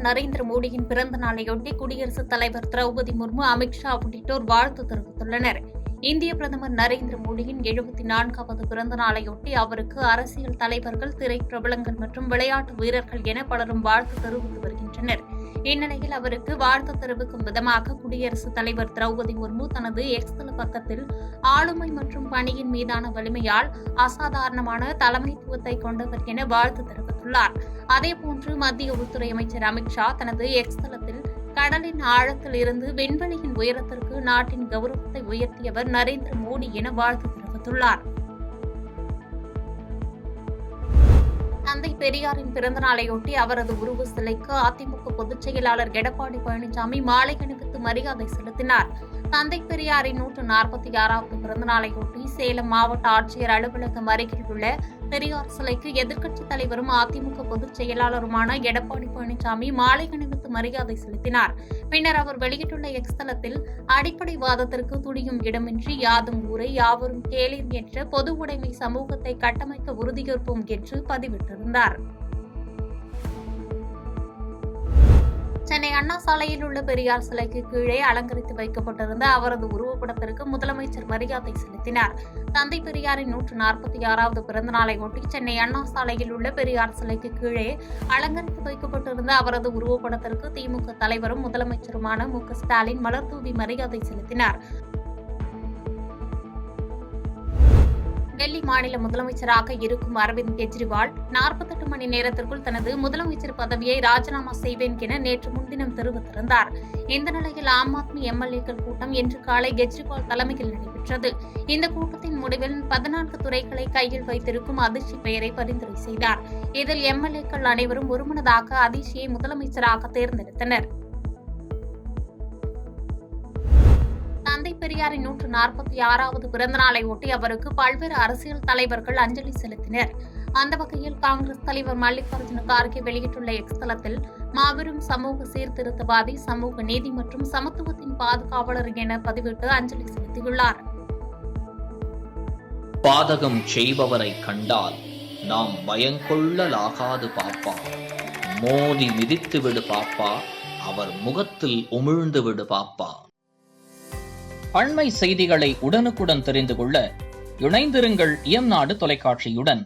நரேந்திர மோடியின் பிறந்த நாளையொட்டி குடியரசுத் தலைவர் திரௌபதி முர்மு, அமித்ஷா உள்ளிட்டோர் வாழ்த்து தெரிவித்துள்ளனர். இந்திய பிரதமர் நரேந்திர மோடியின் 74வது பிறந்த நாளையொட்டி அவருக்கு அரசியல் தலைவர்கள், திரைப்பிரபலங்கள் மற்றும் விளையாட்டு வீரர்கள் என பலரும் வாழ்த்து தெரிவித்து வருகின்றனர். இந்நிலையில் அவருக்கு வாழ்த்து தெரிவிக்கும் விதமாக குடியரசுத் தலைவர் திரௌபதி முர்மு தனது எக்ஸ் தள பக்கத்தில் ஆளுமை மற்றும் பணியின் மீதான வலிமையால் அசாதாரணமான தலைமைத்துவத்தை கொண்டவர் என வாழ்த்து தெரிவித்துள்ளார். அதேபோன்று மத்திய உள்துறை அமைச்சர் அமித்ஷா தனது எக்ஸ் தளத்தில் கடலின் ஆழத்தில் இருந்து விண்வெளியின் உயரத்திற்கு நாட்டின் கௌரவத்தை உயர்த்தியவர் நரேந்திர மோடி என வாழ்த்து தெரிவித்துள்ளார். தந்தை பெரியாரின் பிறந்த நாளையொட்டி அவரது உருவ சிலைக்கு அதிமுக பொதுச் செயலாளர் எடப்பாடி பழனிசாமி மாலை அணிவித்து மரியாதை செலுத்தினார். தந்தை பெரியாரின் 146வது பிறந்த நாளையொட்டி சேலம் மாவட்ட ஆட்சியர் அலுவலகம் அருகில் உள்ள பெரியார் சிலைக்கு எதிர்க்கட்சித் தலைவரும் அதிமுக பொதுச் செயலாளருமான எடப்பாடி பழனிசாமி மாலை அணிவித்து மரியாதை செலுத்தினார். பின்னர் அவர் வெளியிட்டுள்ள எக்ஸ் தளத்தில், அடிப்படைவாதத்திற்கு துணியும் இடமின்றி யாதும் ஊரே யாவரும் கேளீர் என்ற பொது உடைமை சமூகத்தை கட்டமைக்க உறுதியேற்போம் என்று பதிவிட்டிருந்தார். சென்னை அண்ணா சாலையில் உள்ள பெரியார் சிலைக்கு கீழே அலங்கரித்து வைக்கப்பட்டிருந்த அவரது உருவப்படத்திற்கு முதலமைச்சர் மரியாதை செலுத்தினார். தந்தை பெரியாரின் 146வது பிறந்த நாளையொட்டி சென்னை அண்ணா சாலையில் உள்ள பெரியார் சிலைக்கு கீழே அலங்கரித்து வைக்கப்பட்டிருந்த அவரது உருவப்படத்திற்கு திமுக தலைவரும் முதலமைச்சருமான மு.க.ஸ்டாலின் மலர் தூவி மரியாதை செலுத்தினார். டெல்லி மாநில முதலமைச்சராக இருக்கும் அரவிந்த் கெஜ்ரிவால் 48 மணி நேரத்திற்குள் தனது முதலமைச்சர் பதவியை ராஜினாமா செய்வேன் என நேற்று முன்தினம் தெரிவித்திருந்தார். இந்த நிலையில் ஆம் ஆத்மி எம்எல்ஏக்கள் கூட்டம் இன்று காலை கெஜ்ரிவால் தலைமையில் நடைபெற்றது. இந்த கூட்டத்தின் முடிவில் 14 துறைகளை கையில் வைத்திருக்கும் அதிஷி பெயரை பரிந்துரை செய்தார். இதில் எம்எல்ஏக்கள் அனைவரும் ஒருமனதாக அதிஷியை முதலமைச்சராக தேர்ந்தெடுத்தனர். தந்தை பெரியாரின் 146வது பிறந்த நாளையொட்டி அவருக்கு பல்வேறு அரசியல் தலைவர்கள் அஞ்சலி செலுத்தினர். அந்த வகையில் காங்கிரஸ் தலைவர் மல்லிகார்ஜுன கார்கே வெளியிட்டுள்ள எக்ஸ் தளத்தில், மாபெரும் சமூக சீர்திருத்தவாதி, சமூக நீதி மற்றும் சமத்துவத்தின் பாதுகாவலர் என பதிவிட்டு அஞ்சலி செலுத்தியுள்ளார். பாதகம் செய்பவரை கண்டால் நாம் பயங்கொள்ளலாகாது பாப்பா, மோதி மிதித்து விடு பாப்பா, அவர் முகத்தில் உமிழ்ந்து விடு பாப்பா. அண்மை செய்திகளை உடனுக்குடன் தெரிந்து கொள்ள இணைந்திருங்கள் இயம்நாடு தொலைக்காட்சியுடன்.